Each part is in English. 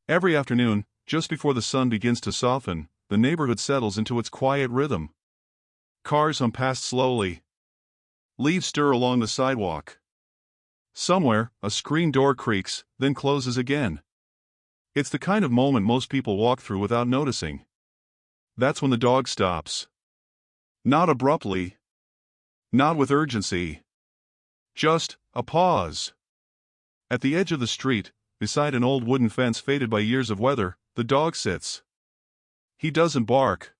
Every afternoon, just before the sun begins to soften, the neighborhood settles into its quiet rhythm. Cars hum past slowly. Leaves stir along the sidewalk. Somewhere, a screen door creaks, then closes again. It's the kind of moment most people walk through without noticing. That's when the dog stops. Not abruptly. Not with urgency. Just a pause. At the edge of the street, beside an old wooden fence faded by years of weather, the dog sits. He doesn't bark.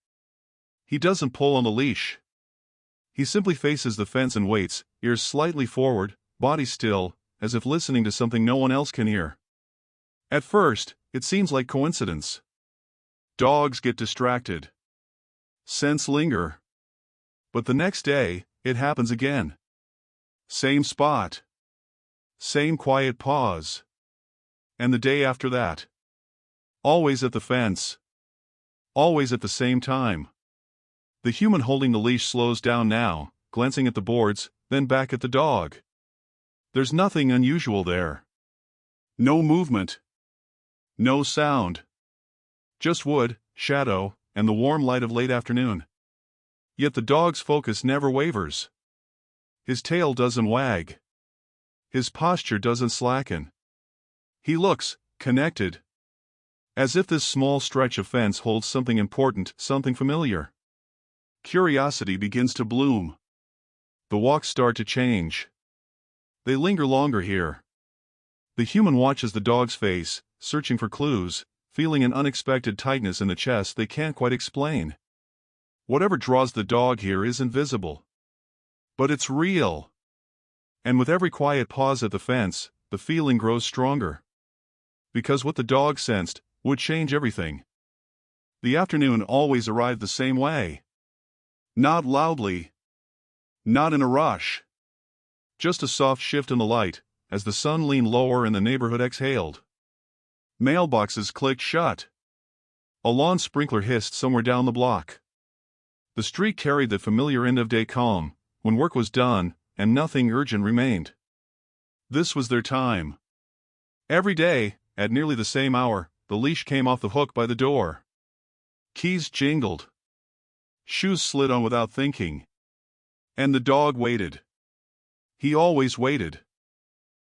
He doesn't pull on the leash. He simply faces the fence and waits, ears slightly forward, body still, as if listening to something no one else can hear. At first, it seems like coincidence. Dogs get distracted. Scents linger. But the next day, it happens again. Same spot. Same quiet pause. And the day after that. Always at the fence. Always at the same time. The human holding the leash slows down now, glancing at the boards, then back at the dog. There's nothing unusual there. No movement. No sound. Just wood, shadow, and the warm light of late afternoon. Yet the dog's focus never wavers. His tail doesn't wag. His posture doesn't slacken. He looks connected. As if this small stretch of fence holds something important, something familiar. Curiosity begins to bloom. The walks start to change. They linger longer here. The human watches the dog's face, searching for clues, feeling an unexpected tightness in the chest they can't quite explain. Whatever draws the dog here is invisible. But it's real. And with every quiet pause at the fence, the feeling grows stronger. Because what the dog sensed would change everything. The afternoon always arrived the same way. Not loudly. Not in a rush. Just a soft shift in the light, as the sun leaned lower and the neighborhood exhaled. Mailboxes clicked shut. A lawn sprinkler hissed somewhere down the block. The street carried the familiar end-of-day calm, when work was done, and nothing urgent remained. This was their time. Every day, at nearly the same hour, the leash came off the hook by the door. Keys jingled. Shoes slid on without thinking. And the dog waited. He always waited.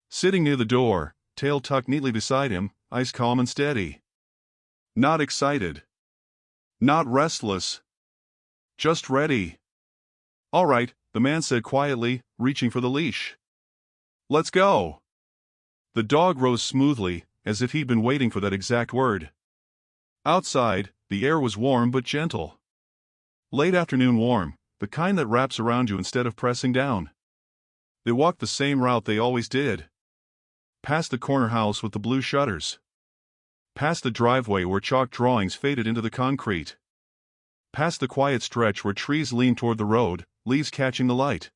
Sitting near the door, tail tucked neatly beside him, eyes calm and steady. Not excited. Not restless. Just ready. All right, the man said quietly, reaching for the leash. Let's go. The dog rose smoothly, as if he'd been waiting for that exact word. Outside, the air was warm but gentle. Late afternoon warm, the kind that wraps around you instead of pressing down. They walked the same route they always did. Past the corner house with the blue shutters. Past the driveway where chalk drawings faded into the concrete. Past the quiet stretch where trees leaned toward the road, leaves catching the light.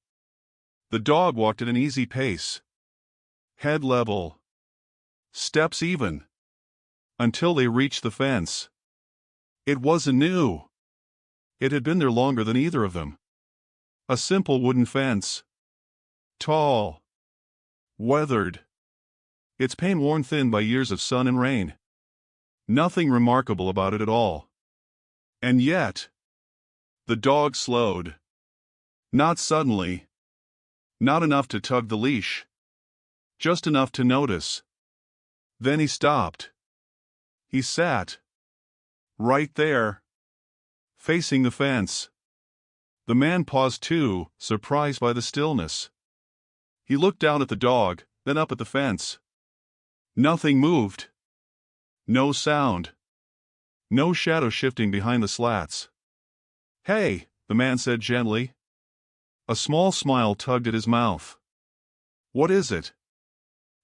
The dog walked at an easy pace. Head level. Steps even. Until they reached the fence. It wasn't new. It had been there longer than either of them. A simple wooden fence. Tall. Weathered. Its pane worn thin by years of sun and rain. Nothing remarkable about it at all. And yet, the dog slowed. Not suddenly. Not enough to tug the leash. Just enough to notice. Then he stopped. He sat. Right there. Facing the fence. The man paused too, surprised by the stillness. He looked down at the dog, then up at the fence. Nothing moved. No sound. No shadow shifting behind the slats. Hey, the man said gently. A small smile tugged at his mouth. What is it?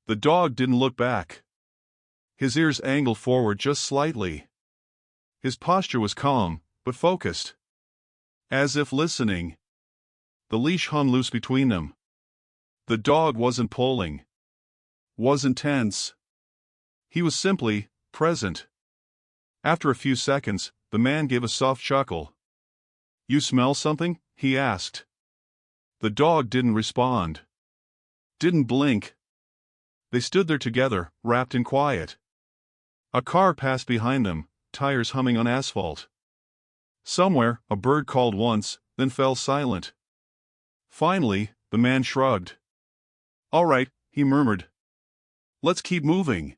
The dog didn't look back. His ears angled forward just slightly. His posture was calm, but focused. As if listening. The leash hung loose between them. The dog wasn't pulling. Wasn't tense. He was simply present. After a few seconds, the man gave a soft chuckle. You smell something? He asked. The dog didn't respond. Didn't blink. They stood there together, wrapped in quiet. A car passed behind them, tires humming on asphalt. Somewhere, a bird called once, then fell silent. Finally, the man shrugged. "All right," he murmured. "Let's keep moving."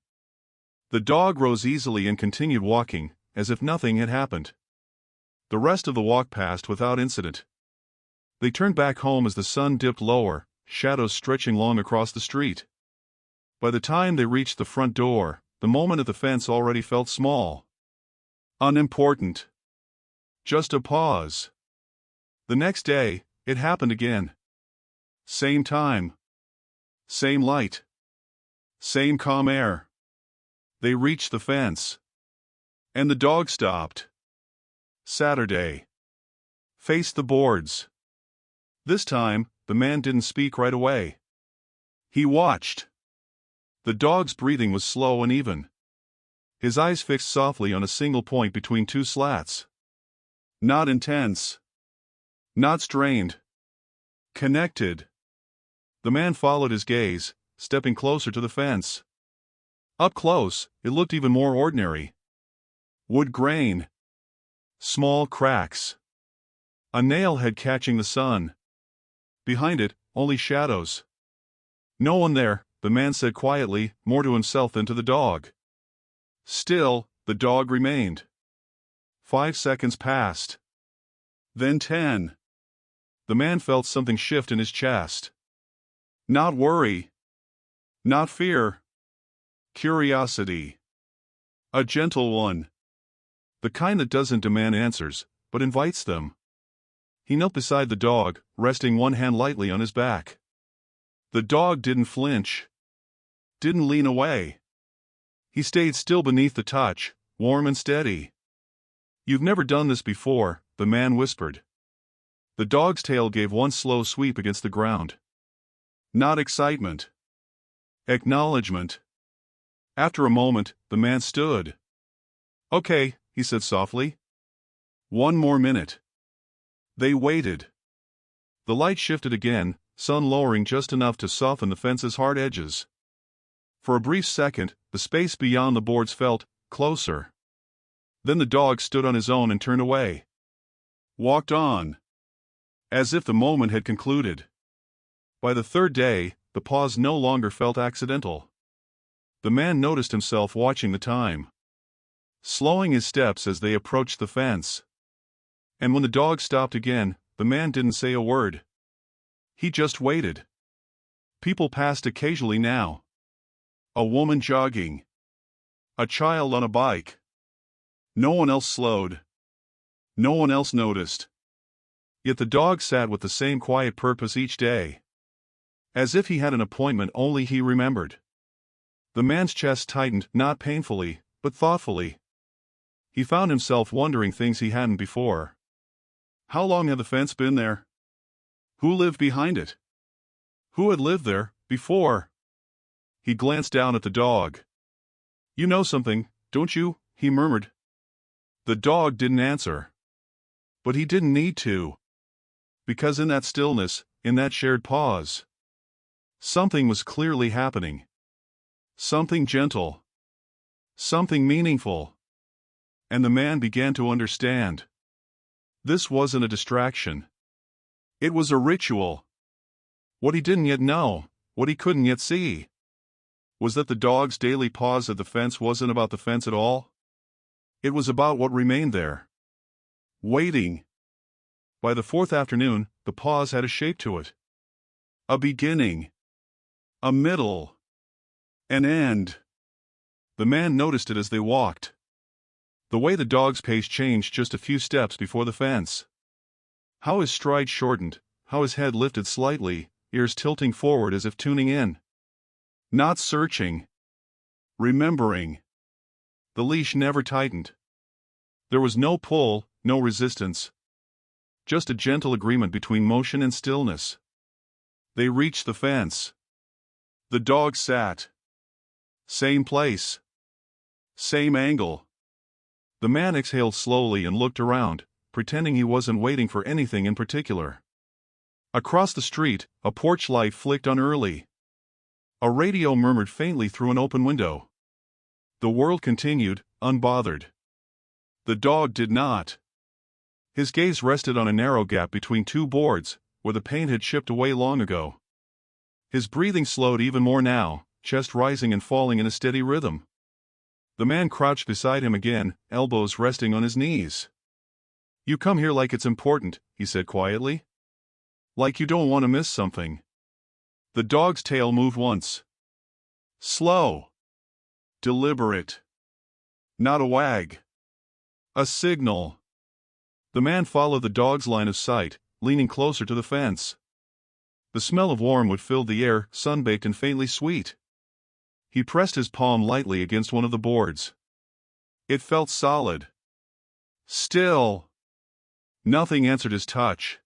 The dog rose easily and continued walking, as if nothing had happened. The rest of the walk passed without incident. They turned back home as the sun dipped lower, shadows stretching long across the street. By the time they reached the front door, the moment at the fence already felt small. Unimportant. Just a pause. The next day, it happened again. Same time. Same light. Same calm air. They reached the fence. And the dog stopped. Saturday. Faced the boards. This time, the man didn't speak right away. He watched. The dog's breathing was slow and even. His eyes fixed softly on a single point between two slats. Not intense. Not strained. Connected. The man followed his gaze, stepping closer to the fence. Up close, it looked even more ordinary. Wood grain. Small cracks. A nail head catching the sun. Behind it, only shadows. "No one there," the man said quietly, more to himself than to the dog. Still, the dog remained. 5 seconds passed. Then 10. The man felt something shift in his chest. Not worry. Not fear. Curiosity. A gentle one. The kind that doesn't demand answers, but invites them. He knelt beside the dog, resting one hand lightly on his back. The dog didn't flinch. Didn't lean away. He stayed still beneath the touch, warm and steady. "You've never done this before," the man whispered. The dog's tail gave one slow sweep against the ground. Not excitement. Acknowledgement. After a moment, the man stood. "Okay," he said softly. "One more minute." They waited. The light shifted again, sun lowering just enough to soften the fence's hard edges. For a brief second, the space beyond the boards felt closer. Then the dog stood on his own and turned away. Walked on. As if the moment had concluded. By the third day, the pause no longer felt accidental. The man noticed himself watching the time, slowing his steps as they approached the fence. And when the dog stopped again, the man didn't say a word. He just waited. People passed occasionally now. A woman jogging. A child on a bike. No one else slowed. No one else noticed. Yet the dog sat with the same quiet purpose each day. As if he had an appointment only he remembered. The man's chest tightened, not painfully, but thoughtfully. He found himself wondering things he hadn't before. How long had the fence been there? Who lived behind it? Who had lived there before? He glanced down at the dog. "You know something, don't you?" he murmured. The dog didn't answer. But he didn't need to. Because in that stillness, in that shared pause, something was clearly happening. Something gentle. Something meaningful. And the man began to understand. This wasn't a distraction. It was a ritual. What he didn't yet know, what he couldn't yet see, was that the dog's daily pause at the fence wasn't about the fence at all. It was about what remained there. Waiting. By the fourth afternoon, the pause had a shape to it. A beginning. A middle. An end. The man noticed it as they walked. The way the dog's pace changed just a few steps before the fence. How his stride shortened, how his head lifted slightly, ears tilting forward as if tuning in. Not searching. Remembering. The leash never tightened. There was no pull, no resistance. Just a gentle agreement between motion and stillness. They reached the fence. The dog sat. Same place. Same angle. The man exhaled slowly and looked around, pretending he wasn't waiting for anything in particular. Across the street, a porch light flicked on early. A radio murmured faintly through an open window. The world continued, unbothered. The dog did not. His gaze rested on a narrow gap between two boards, where the paint had chipped away long ago. His breathing slowed even more now, chest rising and falling in a steady rhythm. The man crouched beside him again, elbows resting on his knees. "You come here like it's important," he said quietly. "Like you don't want to miss something." The dog's tail moved once. Slow. Deliberate. Not a wag. A signal. The man followed the dog's line of sight, leaning closer to the fence. The smell of warm wood filled the air, sun-baked and faintly sweet. He pressed his palm lightly against one of the boards. It felt solid. Still. Nothing answered his touch.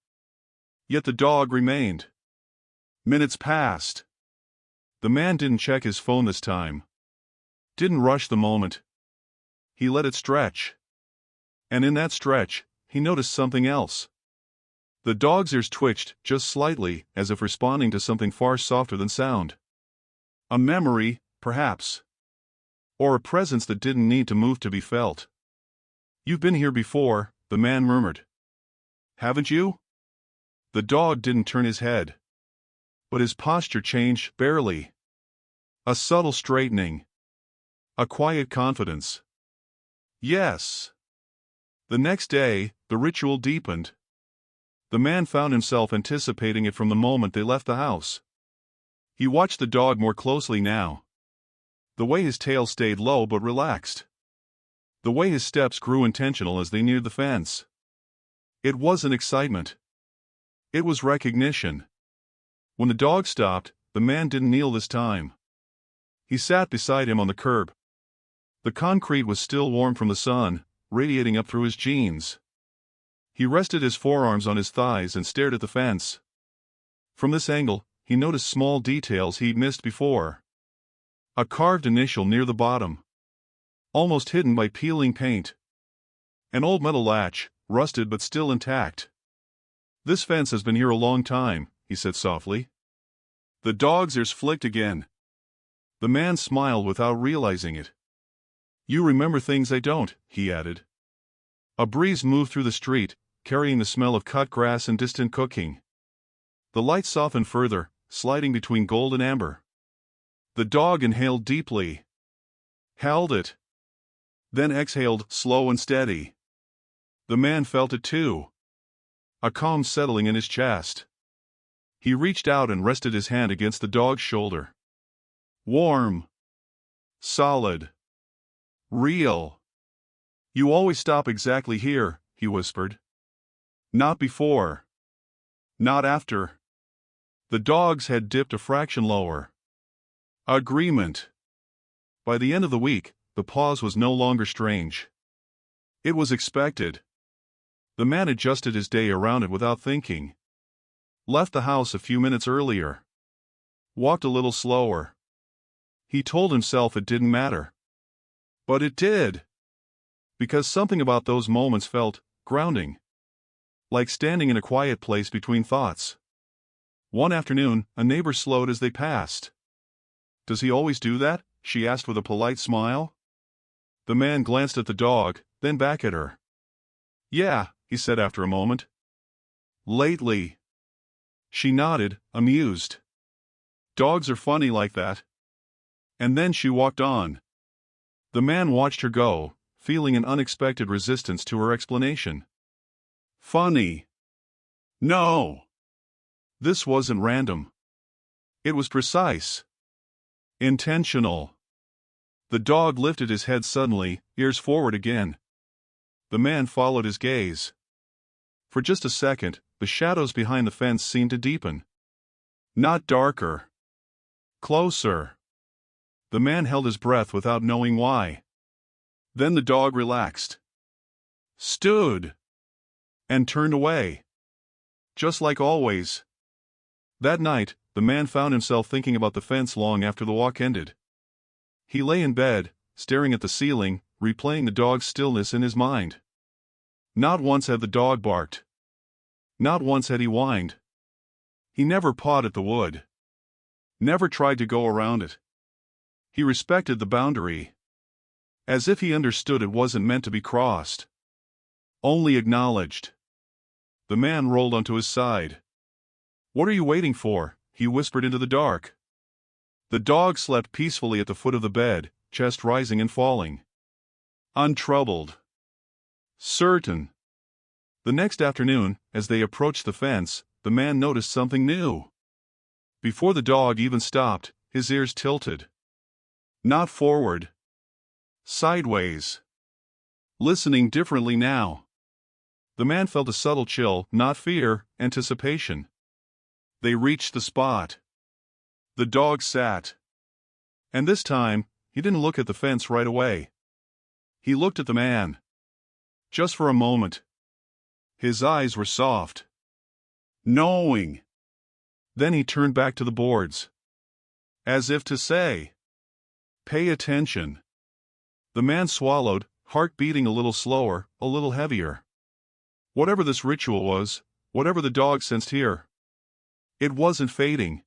Yet the dog remained. Minutes passed. The man didn't check his phone this time. Didn't rush the moment. He let it stretch. And in that stretch, he noticed something else. The dog's ears twitched, just slightly, as if responding to something far softer than sound. A memory, perhaps. Or a presence that didn't need to move to be felt. "You've been here before," the man murmured. "Haven't you?" The dog didn't turn his head. But his posture changed, barely. A subtle straightening. A quiet confidence. Yes. The next day, the ritual deepened. The man found himself anticipating it from the moment they left the house. He watched the dog more closely now. The way his tail stayed low but relaxed. The way his steps grew intentional as they neared the fence. It wasn't excitement. It was recognition. When the dog stopped, the man didn't kneel this time. He sat beside him on the curb. The concrete was still warm from the sun, radiating up through his jeans. He rested his forearms on his thighs and stared at the fence. From this angle, he noticed small details he'd missed before. A carved initial near the bottom. Almost hidden by peeling paint. An old metal latch, rusted but still intact. "This fence has been here a long time," he said softly. The dog's ears flicked again. The man smiled without realizing it. "You remember things I don't," he added. A breeze moved through the street, carrying the smell of cut grass and distant cooking. The light softened further, sliding between gold and amber. The dog inhaled deeply. Held it. Then exhaled, slow and steady. The man felt it too. A calm settling in his chest. He reached out and rested his hand against the dog's shoulder. Warm. Solid. Real. "You always stop exactly here," he whispered. "Not before. Not after." The dog's head dipped a fraction lower. Agreement. By the end of the week, the pause was no longer strange. It was expected. The man adjusted his day around it without thinking. Left the house a few minutes earlier. Walked a little slower. He told himself it didn't matter. But it did. Because something about those moments felt grounding. Like standing in a quiet place between thoughts. One afternoon, a neighbor slowed as they passed. "Does he always do that?" she asked with a polite smile. The man glanced at the dog, then back at her. "Yeah," he said after a moment. "Lately." She nodded, amused. "Dogs are funny like that." And then she walked on. The man watched her go, feeling an unexpected resistance to her explanation. Funny. No. This wasn't random. It was precise. Intentional. The dog lifted his head suddenly, ears forward again. The man followed his gaze. For just a second, the shadows behind the fence seemed to deepen. Not darker. Closer. The man held his breath without knowing why. Then the dog relaxed. Stood. And turned away. Just like always. That night, the man found himself thinking about the fence long after the walk ended. He lay in bed, staring at the ceiling, replaying the dog's stillness in his mind. Not once had the dog barked. Not once had he whined. He never pawed at the wood. Never tried to go around it. He respected the boundary. as if he understood it wasn't meant to be crossed, only acknowledged. The man rolled onto his side. "What are you waiting for?" he whispered into the dark. The dog slept peacefully at the foot of the bed, chest rising and falling. Untroubled. Certain. The next afternoon, as they approached the fence, the man noticed something new. Before the dog even stopped, his ears tilted. Not forward. Sideways. Listening differently now. The man felt a subtle chill, not fear, anticipation. They reached the spot. The dog sat. And this time, he didn't look at the fence right away. He looked at the man. Just for a moment. His eyes were soft. Knowing. Then he turned back to the boards. As if to say, "Pay attention." The man swallowed, heart beating a little slower, a little heavier. Whatever this ritual was, whatever the dog sensed here, it wasn't fading.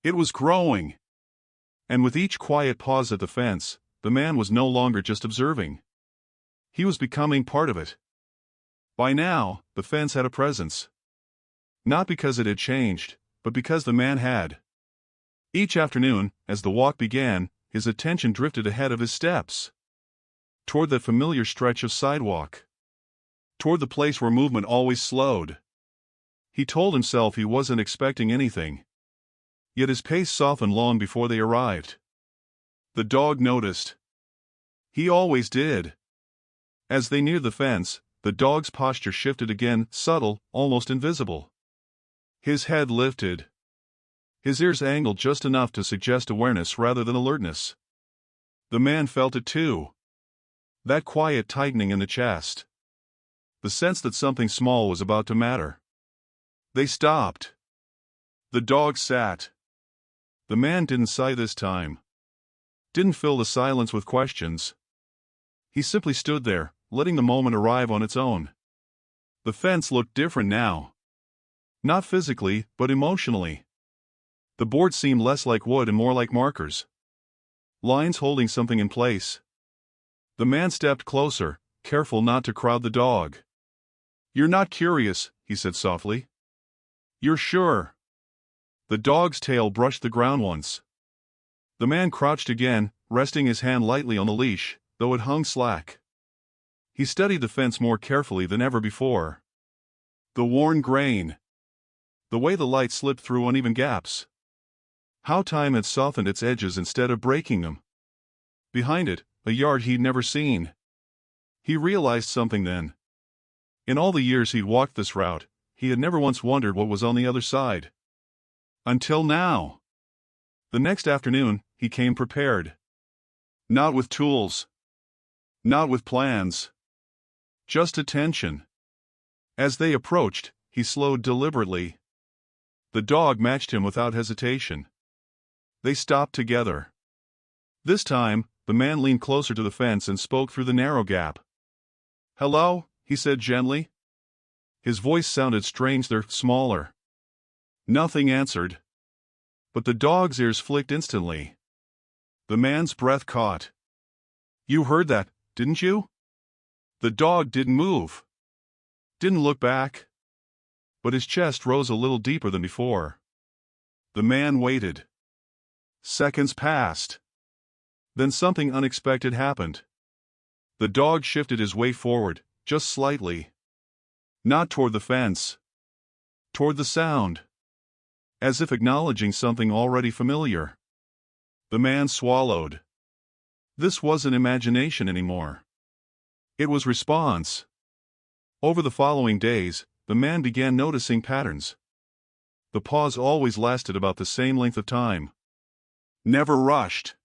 It was growing. And with each quiet pause at the fence, the man was no longer just observing. He was becoming part of it. By now, the fence had a presence. Not because it had changed, but because the man had. Each afternoon, as the walk began, his attention drifted ahead of his steps. Toward that familiar stretch of sidewalk. Toward the place where movement always slowed. He told himself he wasn't expecting anything. Yet his pace softened long before they arrived. The dog noticed. He always did. As they neared the fence, the dog's posture shifted again, subtle, almost invisible. His head lifted. His ears angled just enough to suggest awareness rather than alertness. The man felt it too. That quiet tightening in the chest. The sense that something small was about to matter. They stopped. The dog sat. The man didn't sigh this time. Didn't fill the silence with questions. He simply stood there, letting the moment arrive on its own. The fence looked different now. Not physically, but emotionally. The board seemed less like wood and more like markers. Lines holding something in place. The man stepped closer, careful not to crowd the dog. "You're not curious," he said softly. "You're sure?" The dog's tail brushed the ground once. The man crouched again, resting his hand lightly on the leash, though it hung slack. He studied the fence more carefully than ever before. The worn grain. The way the light slipped through uneven gaps. How time had softened its edges instead of breaking them. Behind it, a yard he'd never seen. He realized something then. In all the years he'd walked this route, he had never once wondered what was on the other side. Until now. The next afternoon, he came prepared. Not with tools. Not with plans. Just attention. As they approached, he slowed deliberately. The dog matched him without hesitation. They stopped together. This time, the man leaned closer to the fence and spoke through the narrow gap. "Hello," he said gently. His voice sounded strangely smaller. Nothing answered. But the dog's ears flicked instantly. The man's breath caught. "You heard that, didn't you?" The dog didn't move. Didn't look back. But his chest rose a little deeper than before. The man waited. Seconds passed. Then something unexpected happened. The dog shifted his weight forward, just slightly. Not toward the fence. Toward the sound. As if acknowledging something already familiar. The man swallowed. This wasn't imagination anymore. It was response. Over the following days, the man began noticing patterns. The pause always lasted about the same length of time. Never rushed.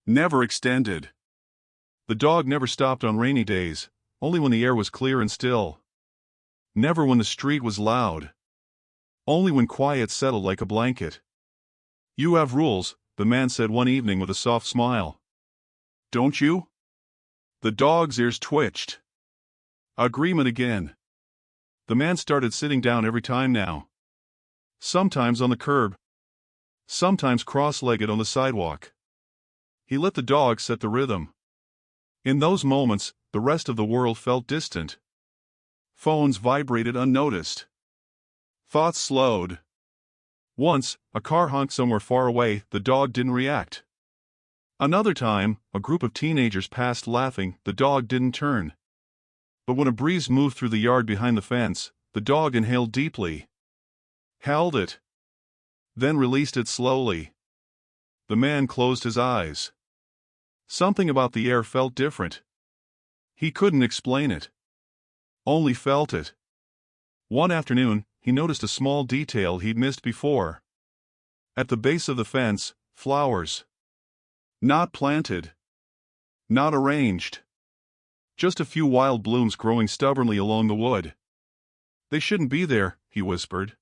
Never extended. The dog never stopped on rainy days, only when the air was clear and still. Never when the street was loud. Only when quiet settled like a blanket. "You have rules," the man said one evening with a soft smile. "Don't you?" The dog's ears twitched. Agreement again. The man started sitting down every time now. Sometimes on the curb. Sometimes cross-legged on the sidewalk. He let the dog set the rhythm. In those moments, the rest of the world felt distant. Phones vibrated unnoticed. Thoughts slowed. Once, a car honked somewhere far away, the dog didn't react. Another time, a group of teenagers passed laughing, the dog didn't turn. But when a breeze moved through the yard behind the fence, the dog inhaled deeply. Held it. Then released it slowly. The man closed his eyes. Something about the air felt different. He couldn't explain it. Only felt it. One afternoon, he noticed a small detail he'd missed before. At the base of the fence, flowers. Not planted. Not arranged. Just a few wild blooms growing stubbornly along the wood. They shouldn't be there, he whispered.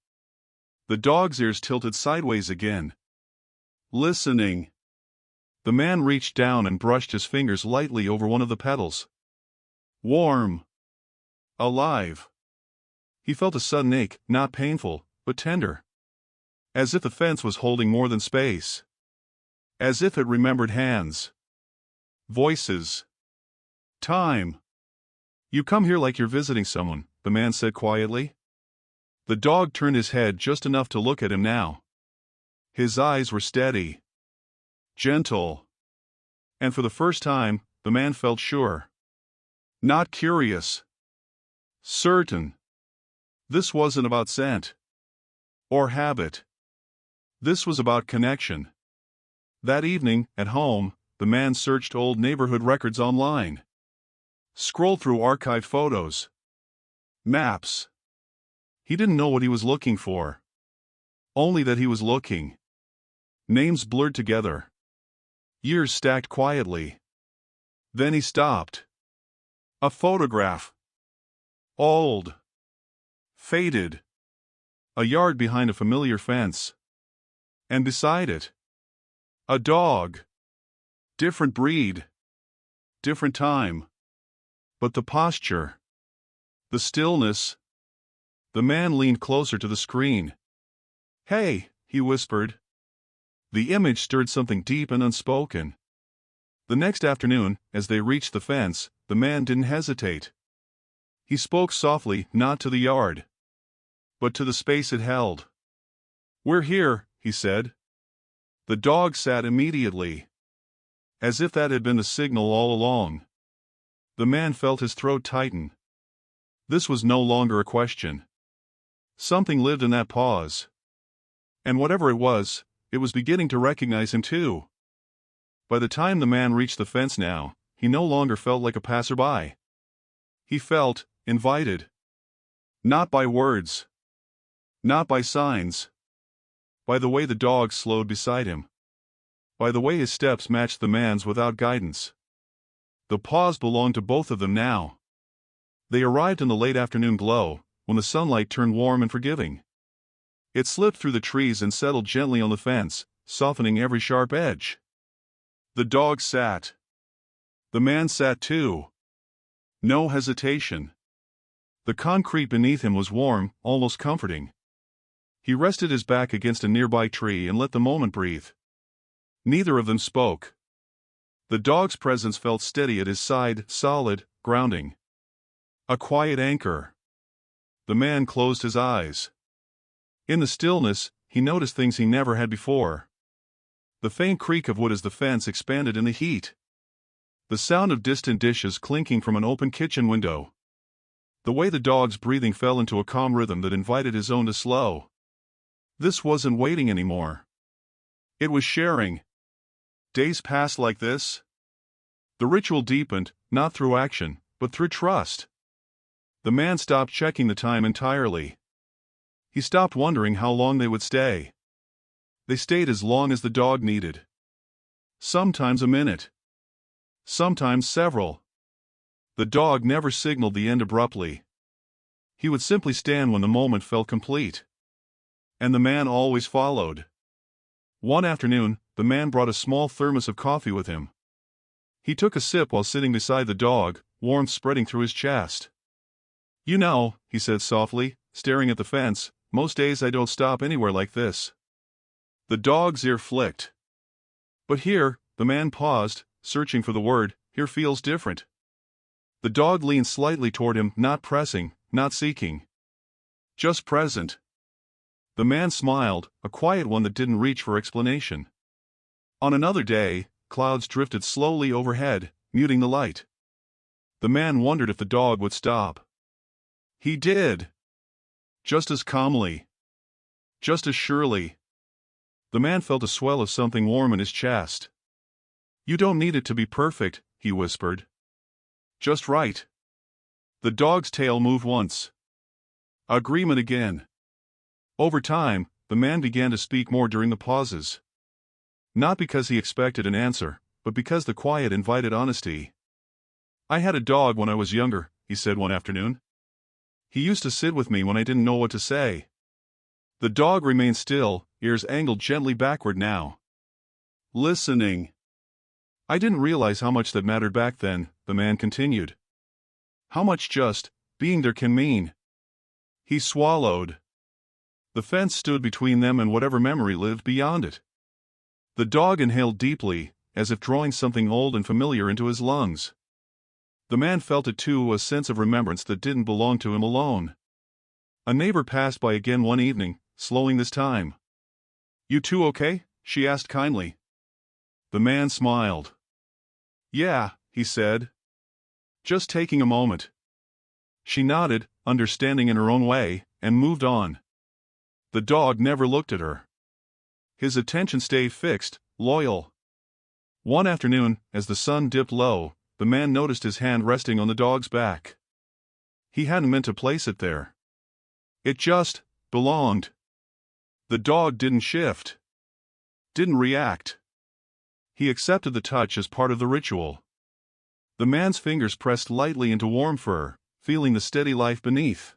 The dog's ears tilted sideways again. Listening. The man reached down and brushed his fingers lightly over one of the petals. Warm. Alive. He felt a sudden ache, not painful, but tender. As if the fence was holding more than space. As if it remembered hands. Voices. Time. You come here like you're visiting someone, the man said quietly. The dog turned his head just enough to look at him now. His eyes were steady. Gentle. And for the first time, the man felt sure. Not curious. Certain. This wasn't about scent. Or habit. This was about connection. That evening, at home, the man searched old neighborhood records online. Scrolled through archived photos. Maps. He didn't know what he was looking for. Only that he was looking. Names blurred together. Years stacked quietly. Then he stopped. A photograph. Old. Faded. A yard behind a familiar fence. And beside it, a dog. Different breed. Different time. But the posture. The stillness. The man leaned closer to the screen. Hey, he whispered. The image stirred something deep and unspoken. The next afternoon, as they reached the fence, the man didn't hesitate. He spoke softly, not to the yard, but to the space it held. We're here, he said. The dog sat immediately. As if that had been the signal all along. The man felt his throat tighten. This was no longer a question. Something lived in that pause. And whatever it was beginning to recognize him too. By the time the man reached the fence now, he no longer felt like a passerby. He felt invited. Not by words. Not by signs. By the way the dog slowed beside him. By the way his steps matched the man's without guidance. The pause belonged to both of them now. They arrived in the late afternoon glow, when the sunlight turned warm and forgiving. It slipped through the trees and settled gently on the fence, softening every sharp edge. The dog sat. The man sat too. No hesitation. The concrete beneath him was warm, almost comforting. He rested his back against a nearby tree and let the moment breathe. Neither of them spoke. The dog's presence felt steady at his side, solid, grounding. A quiet anchor. The man closed his eyes. In the stillness, he noticed things he never had before. The faint creak of wood as the fence expanded in the heat. The sound of distant dishes clinking from an open kitchen window. The way the dog's breathing fell into a calm rhythm that invited his own to slow. This wasn't waiting anymore. It was sharing. Days passed like this. The ritual deepened, not through action, but through trust. The man stopped checking the time entirely. He stopped wondering how long they would stay. They stayed as long as the dog needed. Sometimes a minute. Sometimes several. The dog never signaled the end abruptly. He would simply stand when the moment felt complete. And the man always followed. One afternoon, the man brought a small thermos of coffee with him. He took a sip while sitting beside the dog, warmth spreading through his chest. You know, he said softly, staring at the fence, most days I don't stop anywhere like this. The dog's ear flicked. But here, the man paused, searching for the word. Here feels different. The dog leaned slightly toward him, not pressing, not seeking. Just present. The man smiled, a quiet one that didn't reach for explanation. On another day, clouds drifted slowly overhead, muting the light. The man wondered if the dog would stop. He did. Just as calmly. Just as surely. The man felt a swell of something warm in his chest. You don't need it to be perfect, he whispered. Just right. The dog's tail moved once. Agreement again. Over time, the man began to speak more during the pauses. Not because he expected an answer, but because the quiet invited honesty. I had a dog when I was younger, he said one afternoon. He used to sit with me when I didn't know what to say. The dog remained still, ears angled gently backward now. Listening. I didn't realize how much that mattered back then, the man continued. How much just being there can mean. He swallowed. The fence stood between them and whatever memory lived beyond it. The dog inhaled deeply, as if drawing something old and familiar into his lungs. The man felt it too, a sense of remembrance that didn't belong to him alone. A neighbor passed by again one evening, slowing this time. You two okay? She asked kindly. The man smiled. Yeah, he said. Just taking a moment. She nodded, understanding in her own way, and moved on. The dog never looked at her. His attention stayed fixed, loyal. One afternoon, as the sun dipped low, the man noticed his hand resting on the dog's back. He hadn't meant to place it there. It just belonged. The dog didn't shift. Didn't react. He accepted the touch as part of the ritual. The man's fingers pressed lightly into warm fur, feeling the steady life beneath.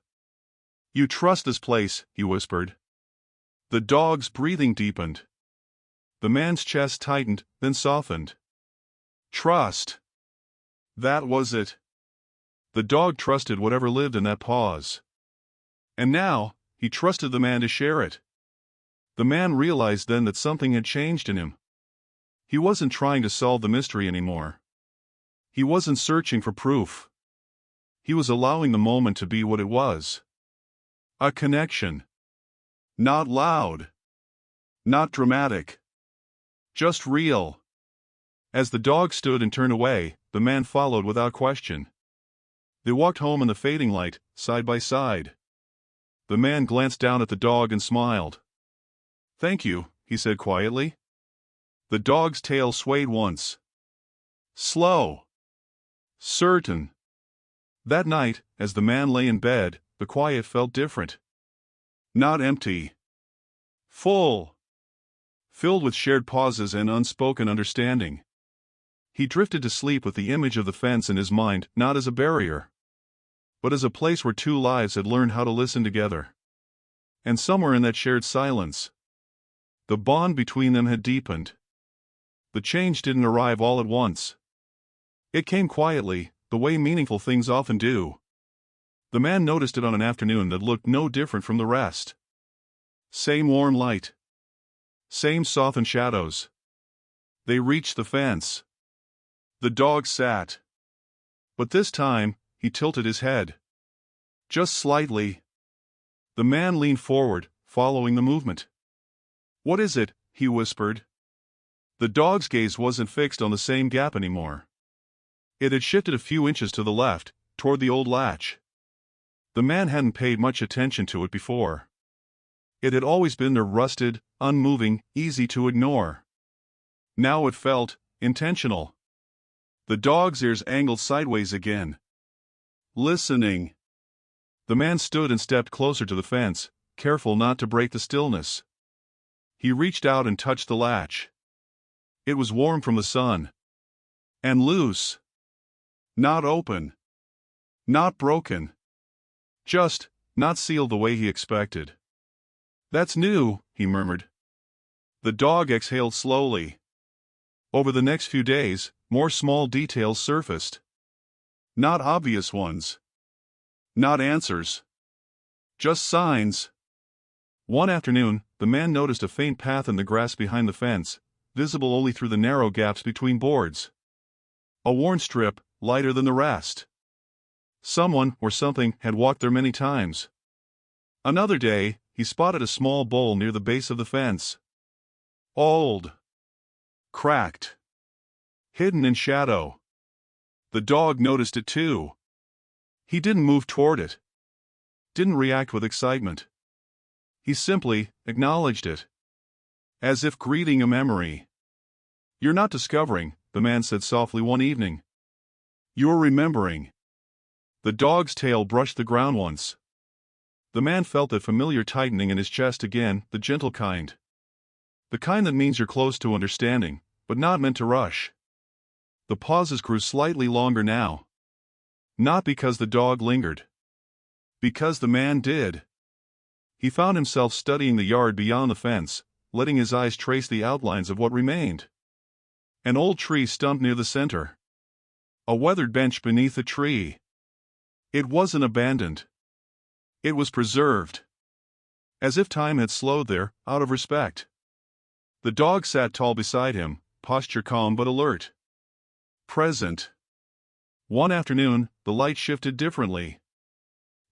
You trust this place, he whispered. The dog's breathing deepened. The man's chest tightened, then softened. Trust. That was it. The dog trusted whatever lived in that pause. And now, he trusted the man to share it. The man realized then that something had changed in him. He wasn't trying to solve the mystery anymore. He wasn't searching for proof. He was allowing the moment to be what it was. A connection. Not loud. Not dramatic. Just real. As the dog stood and turned away, the man followed without question. They walked home in the fading light, side by side. The man glanced down at the dog and smiled. Thank you, he said quietly. The dog's tail swayed once. Slow. Certain. That night, as the man lay in bed, the quiet felt different. Not empty. Full. Filled with shared pauses and unspoken understanding. He drifted to sleep with the image of the fence in his mind, not as a barrier, but as a place where two lives had learned how to listen together. And somewhere in that shared silence, the bond between them had deepened. The change didn't arrive all at once. It came quietly, the way meaningful things often do. The man noticed it on an afternoon that looked no different from the rest. Same warm light. Same softened shadows. They reached the fence. The dog sat. But this time, he tilted his head. Just slightly. The man leaned forward, following the movement. What is it? He whispered. The dog's gaze wasn't fixed on the same gap anymore. It had shifted a few inches to the left, toward the old latch. The man hadn't paid much attention to it before. It had always been there, rusted, unmoving, easy to ignore. Now it felt intentional. The dog's ears angled sideways again. Listening. The man stood and stepped closer to the fence, careful not to break the stillness. He reached out and touched the latch. It was warm from the sun. And loose. Not open. Not broken. Just not sealed the way he expected. That's new, he murmured. The dog exhaled slowly. Over the next few days, more small details surfaced. Not obvious ones. Not answers. Just signs. One afternoon, the man noticed a faint path in the grass behind the fence, visible only through the narrow gaps between boards. A worn strip, lighter than the rest. Someone or something had walked there many times. Another day, he spotted a small bowl near the base of the fence. Old. Cracked. Hidden in shadow. The dog noticed it too. He didn't move toward it. Didn't react with excitement. He simply acknowledged it. As if greeting a memory. "You're not discovering," the man said softly one evening. "You're remembering." The dog's tail brushed the ground once. The man felt that familiar tightening in his chest again, the gentle kind. The kind that means you're close to understanding, but not meant to rush. The pauses grew slightly longer now. Not because the dog lingered. Because the man did. He found himself studying the yard beyond the fence, letting his eyes trace the outlines of what remained. An old tree stump near the center. A weathered bench beneath a tree. It wasn't abandoned. It was preserved. As if time had slowed there, out of respect. The dog sat tall beside him, posture calm but alert. Present. One afternoon, the light shifted differently.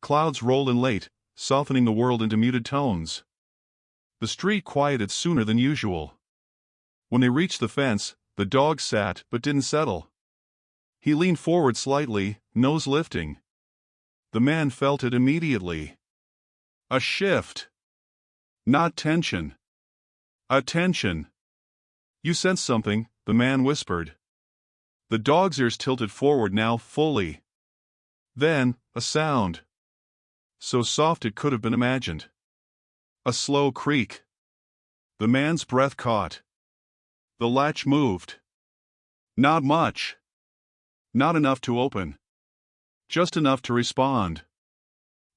Clouds rolled in late, softening the world into muted tones. The street quieted sooner than usual. When they reached the fence, the dog sat but didn't settle. He leaned forward slightly, nose lifting. The man felt it immediately. A shift. Not tension. Attention. "You sense something," the man whispered. The dog's ears tilted forward now fully. Then, a sound. So soft it could have been imagined. A slow creak. The man's breath caught. The latch moved. Not much. Not enough to open. Just enough to respond.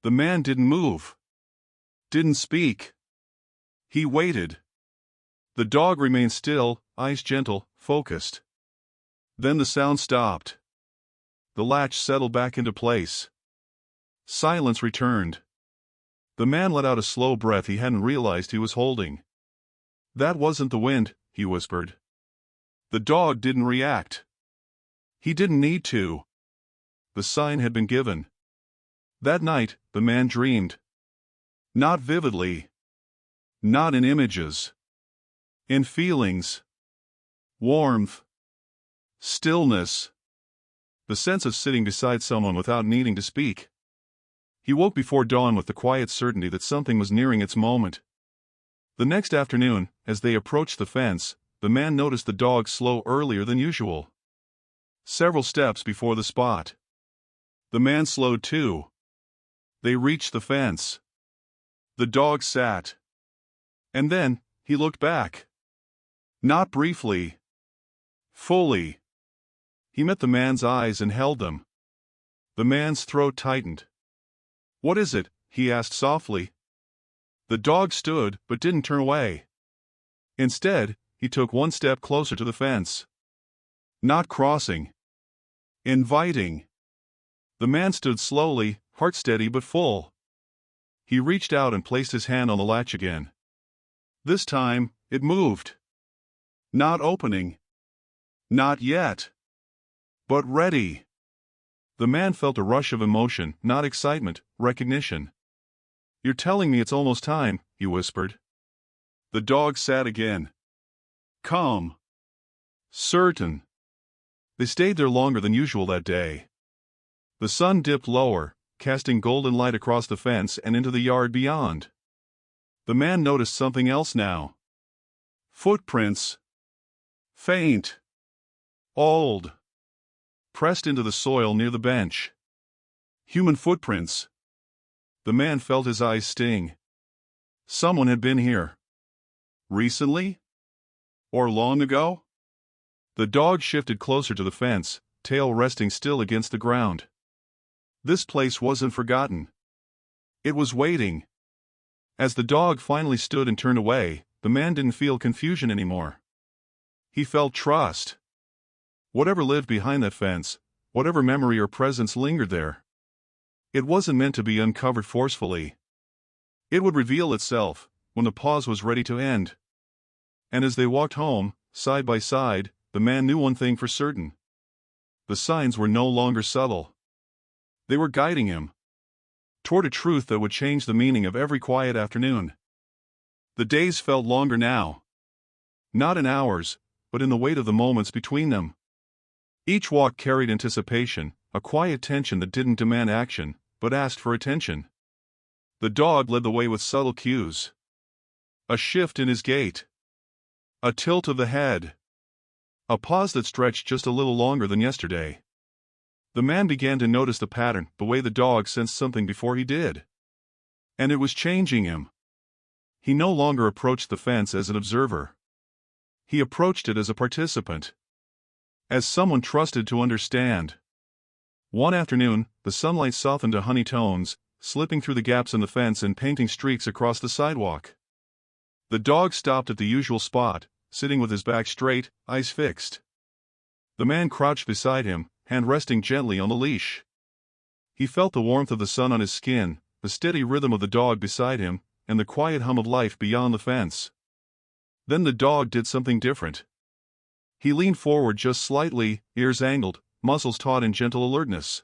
The man didn't move. Didn't speak. He waited. The dog remained still, eyes gentle, focused. Then the sound stopped. The latch settled back into place. Silence returned. The man let out a slow breath he hadn't realized he was holding. "That wasn't the wind," he whispered. The dog didn't react. He didn't need to. The sign had been given. That night, the man dreamed. Not vividly. Not in images. In feelings. Warmth. Stillness. The sense of sitting beside someone without needing to speak. He woke before dawn with the quiet certainty that something was nearing its moment. The next afternoon, as they approached the fence, the man noticed the dog slow earlier than usual. Several steps before the spot. The man slowed too. They reached the fence. The dog sat. And then, he looked back. Not briefly. Fully. He met the man's eyes and held them. The man's throat tightened. "What is it?" he asked softly. The dog stood but didn't turn away. Instead, he took one step closer to the fence. Not crossing. Inviting. The man stood slowly, heart steady but full. He reached out and placed his hand on the latch again. This time, it moved. Not opening. Not yet. But ready. The man felt a rush of emotion, not excitement, recognition. "You're telling me it's almost time," he whispered. The dog sat again. Calm. Certain. They stayed there longer than usual that day. The sun dipped lower, casting golden light across the fence and into the yard beyond. The man noticed something else now. Footprints. Faint. Old. Pressed into the soil near the bench. Human footprints. The man felt his eyes sting. Someone had been here. Recently? Or long ago? The dog shifted closer to the fence, tail resting still against the ground. This place wasn't forgotten. It was waiting. As the dog finally stood and turned away, the man didn't feel confusion anymore. He felt trust. Whatever lived behind that fence, whatever memory or presence lingered there, it wasn't meant to be uncovered forcefully. It would reveal itself when the pause was ready to end. And as they walked home, side by side, the man knew one thing for certain. the signs were no longer subtle. They were guiding him toward a truth that would change the meaning of every quiet afternoon. The days felt longer now. Not in hours, but in the weight of the moments between them. Each walk carried anticipation, a quiet tension that didn't demand action, but asked for attention. The dog led the way with subtle cues. A shift in his gait. A tilt of the head. A pause that stretched just a little longer than yesterday. The man began to notice the pattern, the way the dog sensed something before he did. And it was changing him. He no longer approached the fence as an observer. He approached it as a participant. As someone trusted to understand. One afternoon, the sunlight softened to honey tones, slipping through the gaps in the fence and painting streaks across the sidewalk. The dog stopped at the usual spot, sitting with his back straight, eyes fixed. The man crouched beside him, hand resting gently on the leash. He felt the warmth of the sun on his skin, the steady rhythm of the dog beside him, and the quiet hum of life beyond the fence. Then the dog did something different. He leaned forward just slightly, ears angled, muscles taut in gentle alertness.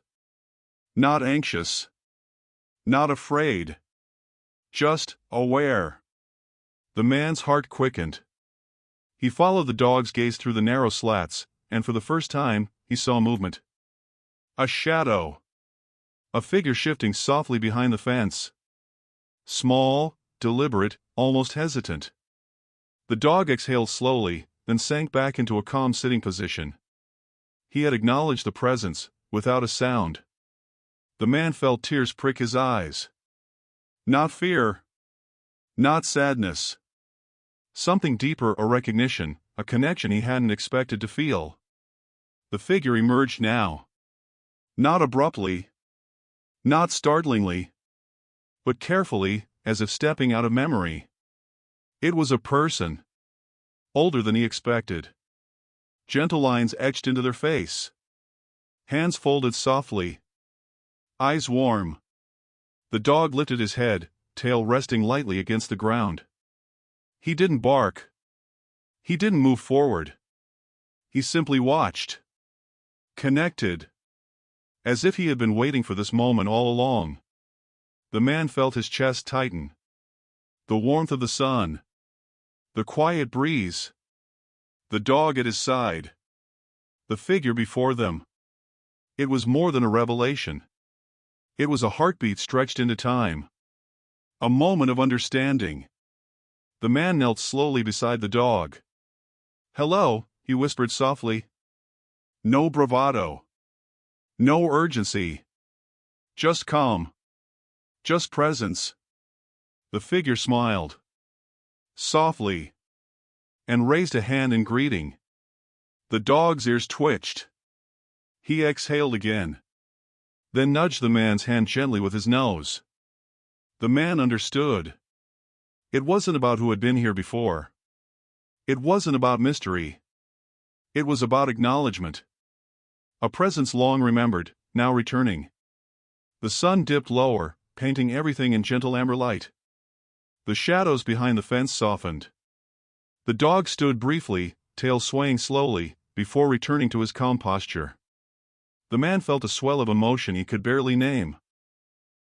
Not anxious. Not afraid. Just aware. The man's heart quickened. He followed the dog's gaze through the narrow slats, and for the first time, he saw movement. A shadow. A figure shifting softly behind the fence. Small, deliberate, almost hesitant. The dog exhaled slowly, then sank back into a calm sitting position. He had acknowledged the presence, without a sound. The man felt tears prick his eyes. Not fear. Not sadness. Something deeper, a recognition, a connection he hadn't expected to feel. The figure emerged now. Not abruptly. Not startlingly. But carefully, as if stepping out of memory. It was a person. Older than he expected. Gentle lines etched into their face. Hands folded softly. Eyes warm. The dog lifted his head, tail resting lightly against the ground. He didn't bark. He didn't move forward. He simply watched. Connected. As if he had been waiting for this moment all along. The man felt his chest tighten. The warmth of the sun. The quiet breeze. The dog at his side. The figure before them. It was more than a revelation. It was a heartbeat stretched into time. A moment of understanding. The man knelt slowly beside the dog. "Hello," he whispered softly. No bravado. No urgency. Just calm. Just presence. The figure smiled. Softly. And raised a hand in greeting. The dog's ears twitched. He exhaled again. Then nudged the man's hand gently with his nose. The man understood. It wasn't about who had been here before. It wasn't about mystery. It was about acknowledgement. A presence long remembered, now returning. The sun dipped lower, painting everything in gentle amber light. The shadows behind the fence softened. The dog stood briefly, tail swaying slowly, before returning to his calm posture. The man felt a swell of emotion he could barely name.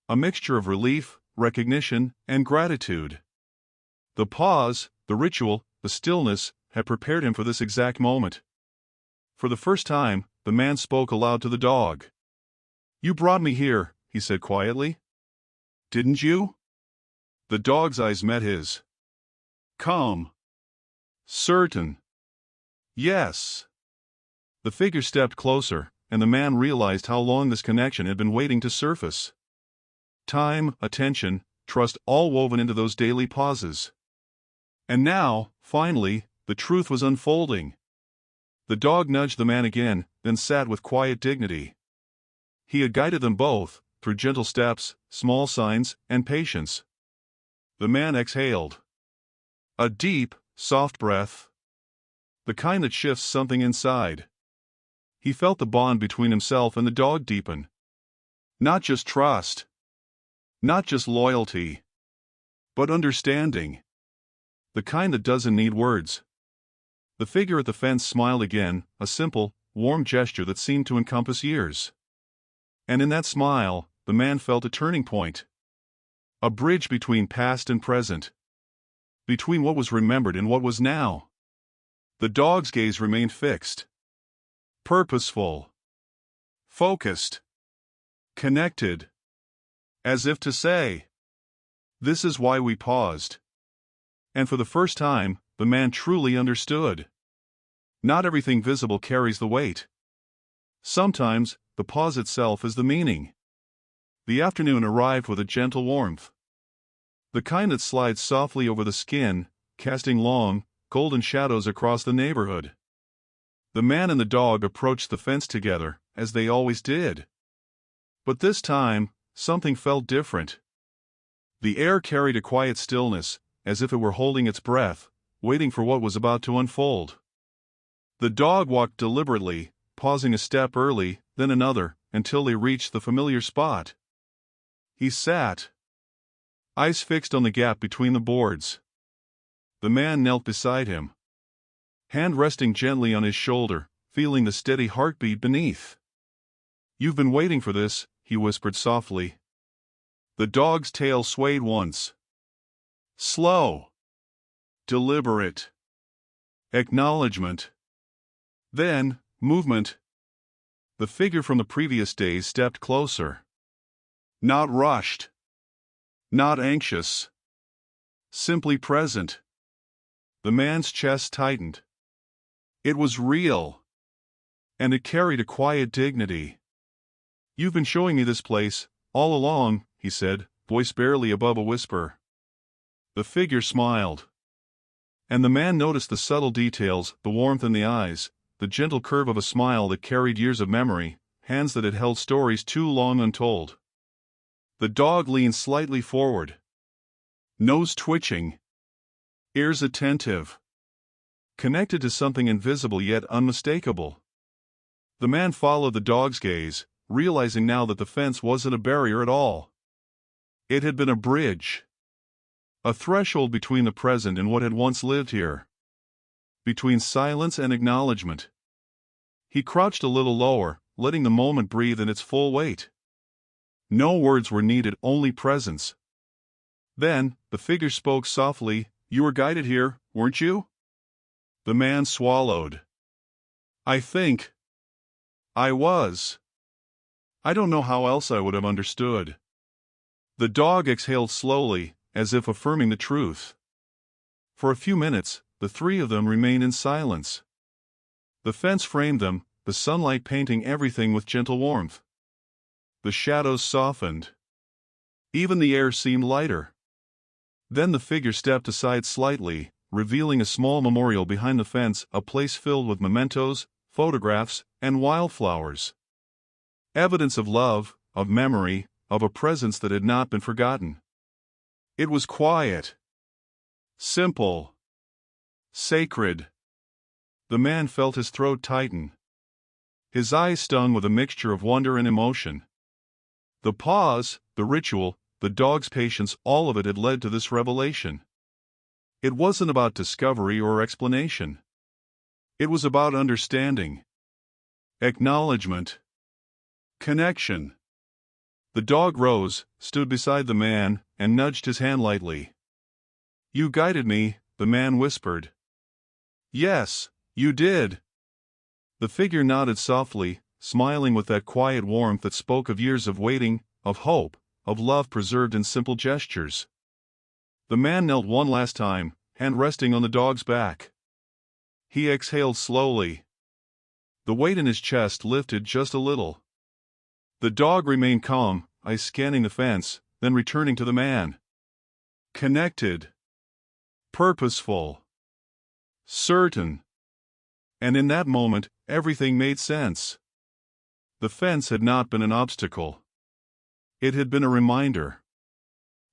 A mixture of relief, recognition, and gratitude. The pause, the ritual, the stillness, had prepared him for this exact moment. For the first time, the man spoke aloud to the dog. "You brought me here," he said quietly. "Didn't you?" The dog's eyes met his. Calm. Certain. Yes. The figure stepped closer, and the man realized how long this connection had been waiting to surface. Time, attention, trust all woven into those daily pauses. And now, finally, the truth was unfolding. The dog nudged the man again, then sat with quiet dignity. He had guided them both, through gentle steps, small signs, and patience. The man exhaled. A deep, soft breath. The kind that shifts something inside. He felt the bond between himself and the dog deepen. Not just trust. Not just loyalty. But understanding. The kind that doesn't need words. The figure at the fence smiled again, a simple, warm gesture that seemed to encompass years. And in that smile, the man felt a turning point. A bridge between past and present. Between what was remembered and what was now. The dog's gaze remained fixed. Purposeful. Focused. Connected. As if to say, "This is why we paused." And for the first time, the man truly understood. Not everything visible carries the weight. Sometimes, the pause itself is the meaning. The afternoon arrived with a gentle warmth. The kind that slides softly over the skin, casting long, golden shadows across the neighborhood. The man and the dog approached the fence together, as they always did. But this time, something felt different. The air carried a quiet stillness, as if it were holding its breath, waiting for what was about to unfold. The dog walked deliberately, pausing a step early, then another, until they reached the familiar spot. He sat, eyes fixed on the gap between the boards. The man knelt beside him, hand resting gently on his shoulder, feeling the steady heartbeat beneath. "You've been waiting for this," he whispered softly. The dog's tail swayed once. Slow. Deliberate. Acknowledgement. Then, movement. The figure from the previous days stepped closer. Not rushed. Not anxious. Simply present. The man's chest tightened. It was real. And it carried a quiet dignity. "You've been showing me this place, all along," he said, voice barely above a whisper. The figure smiled. And the man noticed the subtle details, the warmth in the eyes, the gentle curve of a smile that carried years of memory, hands that had held stories too long untold. The dog leaned slightly forward. Nose twitching. Ears attentive. Connected to something invisible yet unmistakable. The man followed the dog's gaze, realizing now that the fence wasn't a barrier at all. It had been a bridge. A threshold between the present and what had once lived here. Between silence and acknowledgement. He crouched a little lower, letting the moment breathe in its full weight. No words were needed, only presence. Then, the figure spoke softly, "You were guided here, weren't you?" The man swallowed. "I think I was. I don't know how else I would have understood." The dog exhaled slowly, as if affirming the truth. For a few minutes, the three of them remained in silence. The fence framed them, the sunlight painting everything with gentle warmth. The shadows softened. Even the air seemed lighter. Then the figure stepped aside slightly, revealing a small memorial behind the fence, a place filled with mementos, photographs, and wildflowers. Evidence of love, of memory, of a presence that had not been forgotten. It was quiet. Simple. Sacred. The man felt his throat tighten. His eyes stung with a mixture of wonder and emotion. The pause, the ritual, the dog's patience, all of it had led to this revelation. It wasn't about discovery or explanation. It was about understanding. Acknowledgement. Connection. The dog rose, stood beside the man, and nudged his hand lightly. "You guided me," the man whispered. "Yes, you did." The figure nodded softly, smiling with that quiet warmth that spoke of years of waiting, of hope, of love preserved in simple gestures. The man knelt one last time, hand resting on the dog's back. He exhaled slowly. The weight in his chest lifted just a little. The dog remained calm, eyes scanning the fence, then returning to the man. Connected. Purposeful. Certain. And in that moment, everything made sense. The fence had not been an obstacle. It had been a reminder.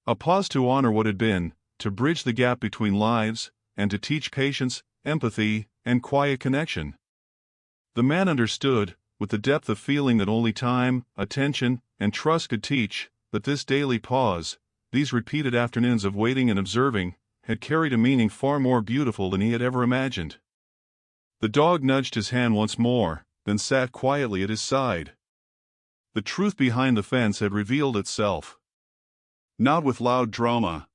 A pause to honor what had been, to bridge the gap between lives, and to teach patience, empathy, and quiet connection. The man understood, with the depth of feeling that only time, attention, and trust could teach, that this daily pause, these repeated afternoons of waiting and observing, had carried a meaning far more beautiful than he had ever imagined. The dog nudged his hand once more, then sat quietly at his side. The truth behind the fence had revealed itself. Not with loud drama,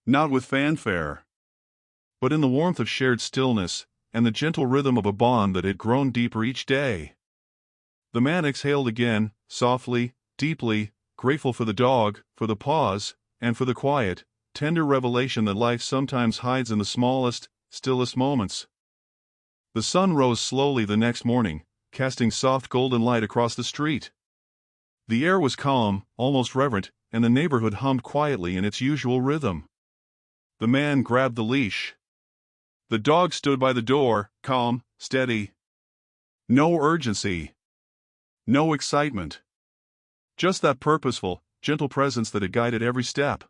not with fanfare, but in the warmth of shared stillness and the gentle rhythm of a bond that had grown deeper each day. The man exhaled again, softly, deeply, grateful for the dog, for the pause, and for the quiet, tender revelation that life sometimes hides in the smallest, stillest moments. The sun rose slowly the next morning, casting soft golden light across the street. The air was calm, almost reverent, and the neighborhood hummed quietly in its usual rhythm. The man grabbed the leash. The dog stood by the door, calm, steady. No urgency. No excitement. Just that purposeful, gentle presence that had guided every step.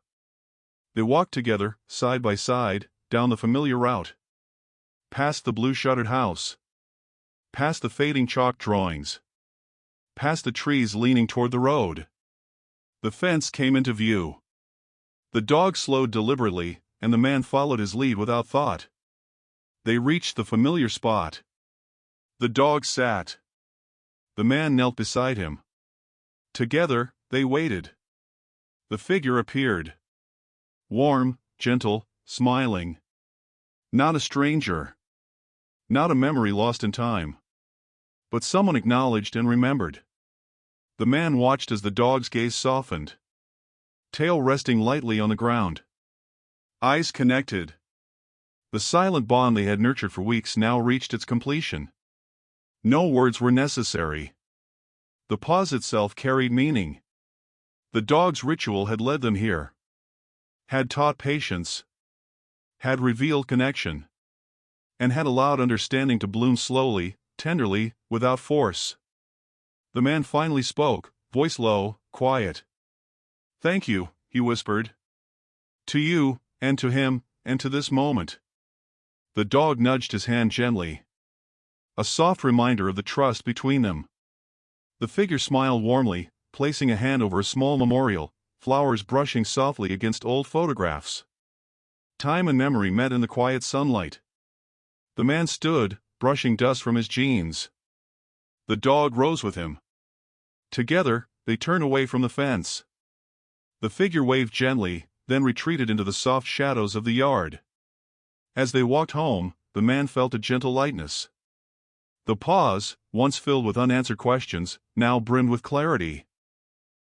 They walked together, side by side, down the familiar route. Past the blue-shuttered house. Past the fading chalk drawings. Past the trees leaning toward the road. The fence came into view. The dog slowed deliberately, and the man followed his lead without thought. They reached the familiar spot. The dog sat. The man knelt beside him. Together, they waited. The figure appeared. Warm, gentle, smiling. Not a stranger. Not a memory lost in time. But someone acknowledged and remembered. The man watched as the dog's gaze softened. Tail resting lightly on the ground. Eyes connected. The silent bond they had nurtured for weeks now reached its completion. No words were necessary. The pause itself carried meaning. The dog's ritual had led them here. Had taught patience. Had revealed connection. And had allowed understanding to bloom slowly, tenderly, without force. The man finally spoke, voice low, quiet. "Thank you," he whispered. "To you, and to him, and to this moment." The dog nudged his hand gently. A soft reminder of the trust between them. The figure smiled warmly, placing a hand over a small memorial, flowers brushing softly against old photographs. Time and memory met in the quiet sunlight. The man stood, brushing dust from his jeans. The dog rose with him. Together, they turned away from the fence. The figure waved gently, then retreated into the soft shadows of the yard. As they walked home, the man felt a gentle lightness. The pause, once filled with unanswered questions, now brimmed with clarity.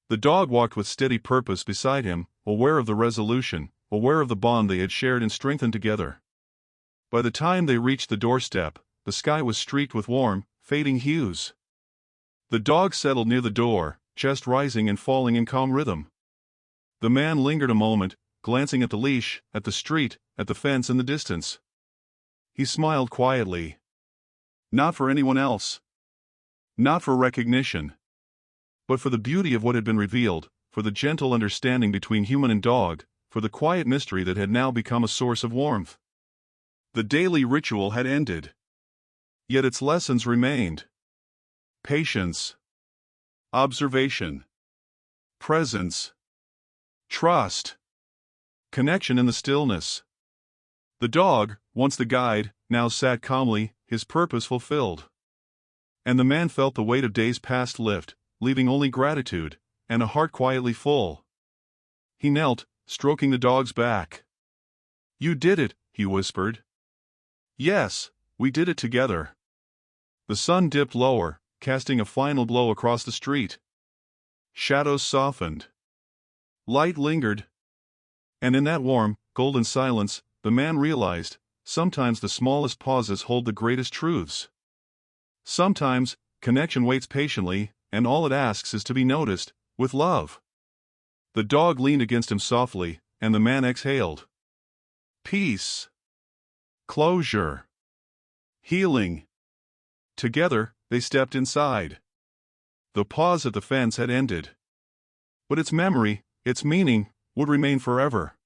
The dog walked with steady purpose beside him, aware of the resolution, aware of the bond they had shared and strengthened together. By the time they reached the doorstep, the sky was streaked with warm, fading hues. The dog settled near the door, chest rising and falling in calm rhythm. The man lingered a moment, glancing at the leash, at the street, at the fence in the distance. He smiled quietly. Not for anyone else. Not for recognition. But for the beauty of what had been revealed, for the gentle understanding between human and dog, for the quiet mystery that had now become a source of warmth. The daily ritual had ended. Yet its lessons remained. Patience. Observation. Presence. Trust. Connection in the stillness. The dog, once the guide, now sat calmly, his purpose fulfilled. And the man felt the weight of days past lift, leaving only gratitude, and a heart quietly full. He knelt, stroking the dog's back. "You did it," he whispered. "Yes, we did it together." The sun dipped lower, casting a final glow across the street. Shadows softened. Light lingered. And in that warm, golden silence, the man realized, sometimes the smallest pauses hold the greatest truths. Sometimes, connection waits patiently, and all it asks is to be noticed, with love. The dog leaned against him softly, and the man exhaled. Peace. Closure. Healing. Together, they stepped inside. The pause at the fence had ended. But its memory, its meaning, would remain forever.